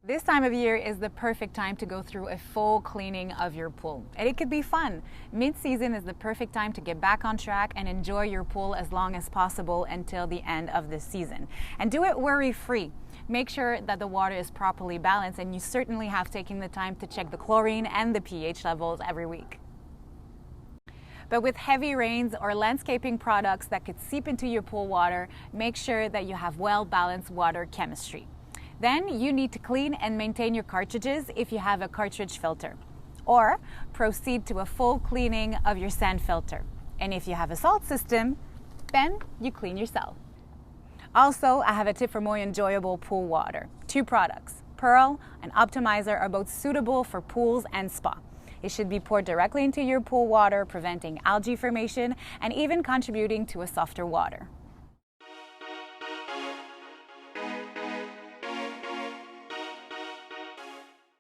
This time of year is the perfect time to go through a full cleaning of your pool. And it could be fun. Mid-season is the perfect time to get back on track and enjoy your pool as long as possible until the end of the season. And do it worry-free. Make sure that the water is properly balanced, and you certainly have taken the time to check the chlorine and the pH levels every week. But with heavy rains or landscaping products that could seep into your pool water, make sure that you have well-balanced water chemistry. Then you need to clean and maintain your cartridges if you have a cartridge filter, or proceed to a full cleaning of your sand filter. And if you have a salt system, then you clean yourself. Also, I have a tip for more enjoyable pool water. 2 products, Pearl and Optimizer, are both suitable for pools and spa. It should be poured directly into your pool water, preventing algae formation and even contributing to a softer water.